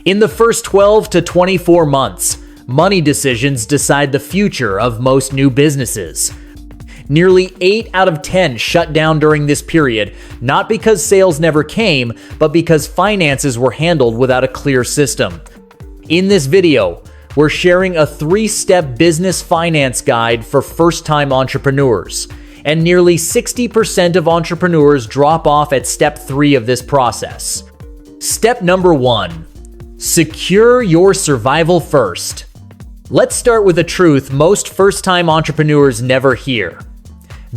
In the first 12 to 24 months, money decisions decide the future of most new businesses. Nearly 8 out of 10 shut down during this period, not because sales never came, but because finances were handled without a clear system. In this video, we're sharing a 3-step business finance guide for first-time entrepreneurs, and nearly 60% of entrepreneurs drop off at step 3 of this process. Step number 1. Secure your survival first. Let's start with a truth most first-time entrepreneurs never hear.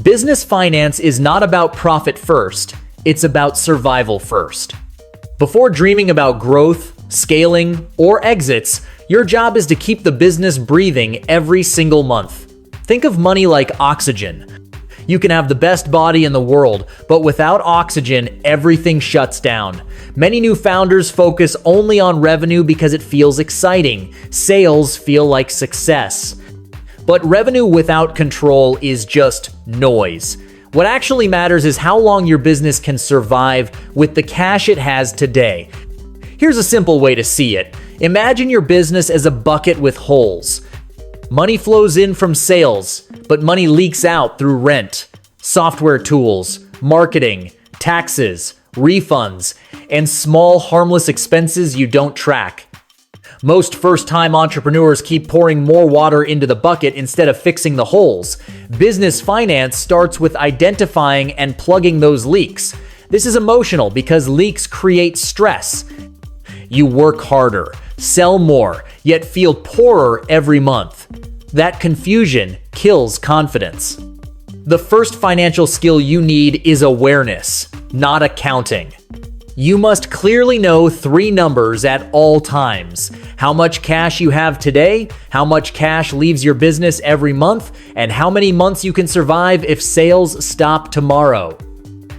Business finance is not about profit first, it's about survival first. Before dreaming about growth, scaling, or exits, your job is to keep the business breathing every single month. Think of money like oxygen. You can have the best body in the world, but without oxygen, everything shuts down. Many new founders focus only on revenue because it feels exciting. Sales feel like success. But revenue without control is just noise. What actually matters is how long your business can survive with the cash it has today. Here's a simple way to see it. Imagine your business as a bucket with holes. Money flows in from sales, but money leaks out through rent, software tools, marketing, taxes, refunds, and small harmless expenses you don't track. Most first-time entrepreneurs keep pouring more water into the bucket instead of fixing the holes. Business finance starts with identifying and plugging those leaks. This is emotional because leaks create stress. You work harder, sell more, yet feel poorer every month. That confusion kills confidence. The first financial skill you need is awareness, not accounting. You must clearly know 3 numbers at all times: how much cash you have today, how much cash leaves your business every month, and how many months you can survive if sales stop tomorrow.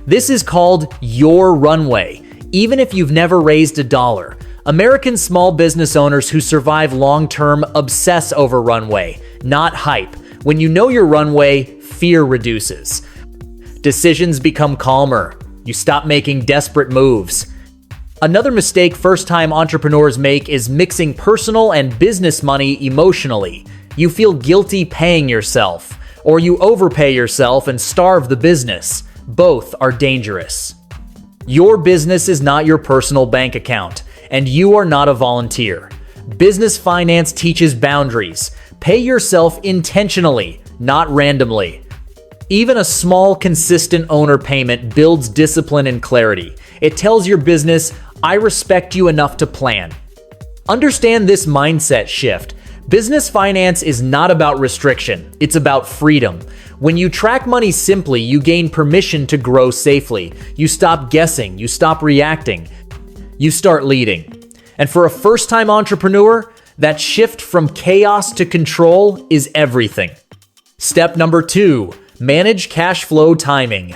This is called your runway, even if you've never raised a dollar. American small business owners who survive long-term obsess over runway, not hype. When you know your runway, fear reduces. Decisions become calmer. You stop making desperate moves. Another mistake first-time entrepreneurs make is mixing personal and business money emotionally. You feel guilty paying yourself, or you overpay yourself and starve the business. Both are dangerous. Your business is not your personal bank account, and you are not a volunteer. Business finance teaches boundaries. Pay yourself intentionally, not randomly. Even a small, consistent owner payment builds discipline and clarity. It tells your business, I respect you enough to plan. Understand this mindset shift. Business finance is not about restriction, it's about freedom. When you track money simply, you gain permission to grow safely. You stop guessing, you stop reacting, you start leading. And for a first-time entrepreneur, that shift from chaos to control is everything. Step number 2. Manage cash flow timing.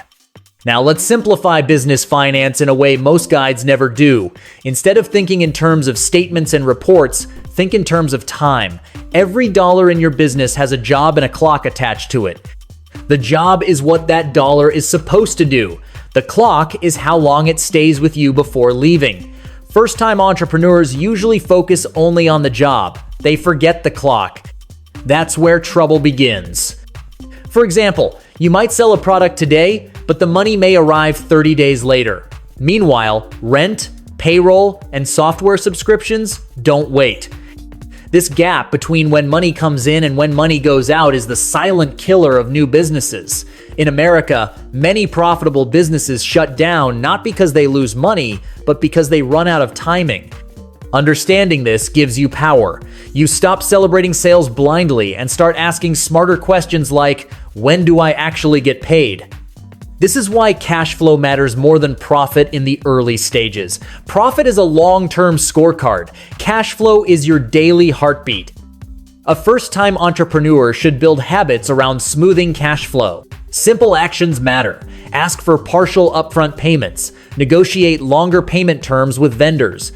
Now let's simplify business finance in a way most guides never do. Instead of thinking in terms of statements and reports, think in terms of time. Every dollar in your business has a job and a clock attached to it. The job is what that dollar is supposed to do. The clock is how long it stays with you before leaving. First-time entrepreneurs usually focus only on the job. They forget the clock. That's where trouble begins. For example, you might sell a product today, but the money may arrive 30 days later. Meanwhile, rent, payroll, and software subscriptions don't wait. This gap between when money comes in and when money goes out is the silent killer of new businesses. In America, many profitable businesses shut down not because they lose money, but because they run out of timing. Understanding this gives you power. You stop celebrating sales blindly and start asking smarter questions like, when do I actually get paid? This is why cash flow matters more than profit in the early stages. Profit is a long-term scorecard. Cash flow is your daily heartbeat. A first-time entrepreneur should build habits around smoothing cash flow. Simple actions matter. Ask for partial upfront payments. Negotiate longer payment terms with vendors.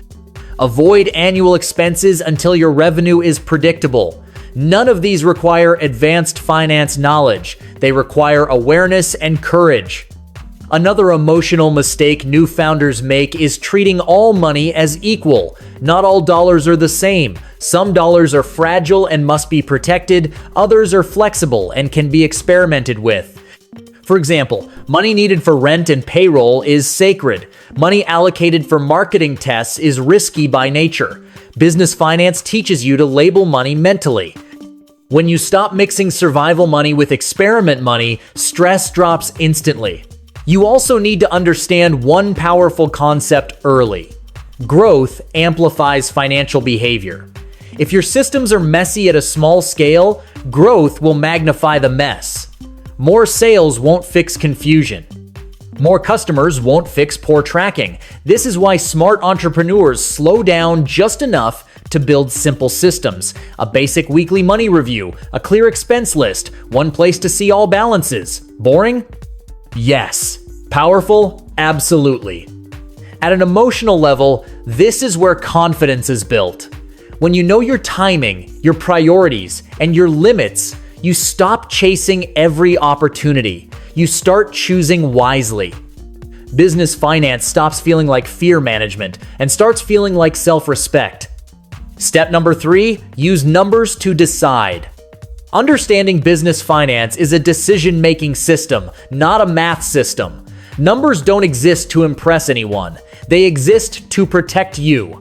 Avoid annual expenses until your revenue is predictable. None of these require advanced finance knowledge. They require awareness and courage. Another emotional mistake new founders make is treating all money as equal. Not all dollars are the same. Some dollars are fragile and must be protected, others are flexible and can be experimented with. For example, money needed for rent and payroll is sacred. Money allocated for marketing tests is risky by nature. Business finance teaches you to label money mentally. When you stop mixing survival money with experiment money, stress drops instantly. You also need to understand one powerful concept early. Growth amplifies financial behavior. If your systems are messy at a small scale, growth will magnify the mess. More sales won't fix confusion. More customers won't fix poor tracking. This is why smart entrepreneurs slow down just enough to build simple systems. A basic weekly money review, a clear expense list, one place to see all balances. Boring? Yes. Powerful? Absolutely. At an emotional level, this is where confidence is built. When you know your timing, your priorities, and your limits, you stop chasing every opportunity. You start choosing wisely. Business finance stops feeling like fear management and starts feeling like self-respect. Step number 3, use numbers to decide. Understanding business finance is a decision-making system, not a math system. Numbers don't exist to impress anyone. They exist to protect you.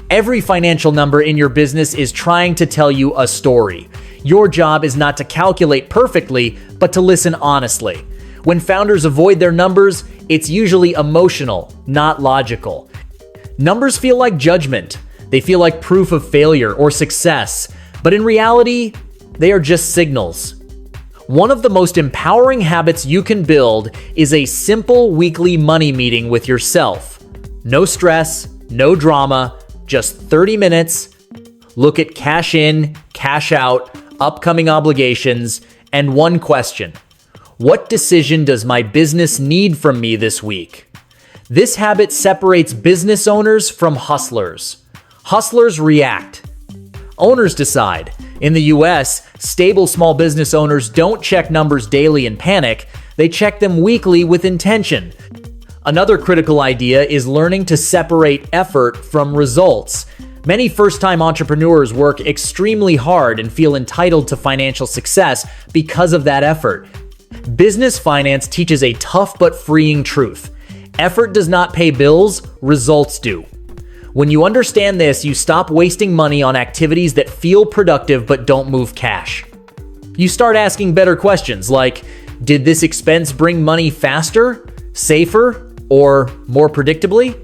Every financial number in your business is trying to tell you a story. Your job is not to calculate perfectly, but to listen honestly. When founders avoid their numbers, it's usually emotional, not logical. Numbers feel like judgment. They feel like proof of failure or success, but in reality, they are just signals. One of the most empowering habits you can build is a simple weekly money meeting with yourself. No stress, no drama, just 30 minutes. Look at cash in, cash out, upcoming obligations, and one question. What decision does my business need from me this week? This habit separates business owners from hustlers. Hustlers react. Owners decide. In the US, stable small business owners don't check numbers daily and panic, they check them weekly with intention. Another critical idea is learning to separate effort from results. Many first-time entrepreneurs work extremely hard and feel entitled to financial success because of that effort. Business finance teaches a tough but freeing truth. Effort does not pay bills, results do. When you understand this, you stop wasting money on activities that feel productive but don't move cash. You start asking better questions like, did this expense bring money faster, safer, or more predictably?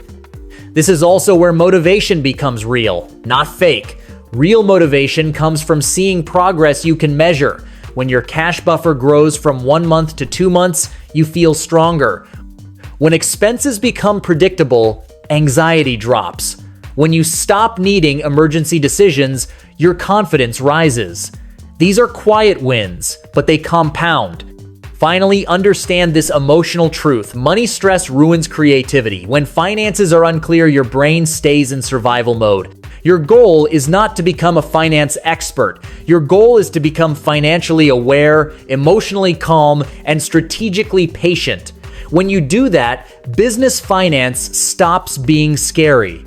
This is also where motivation becomes real, not fake. Real motivation comes from seeing progress you can measure. When your cash buffer grows from 1 month to 2 months, you feel stronger. When expenses become predictable, anxiety drops. When you stop needing emergency decisions, your confidence rises. These are quiet wins, but they compound. Finally, understand this emotional truth. Money stress ruins creativity. When finances are unclear, your brain stays in survival mode. Your goal is not to become a finance expert. Your goal is to become financially aware, emotionally calm, and strategically patient. When you do that, business finance stops being scary.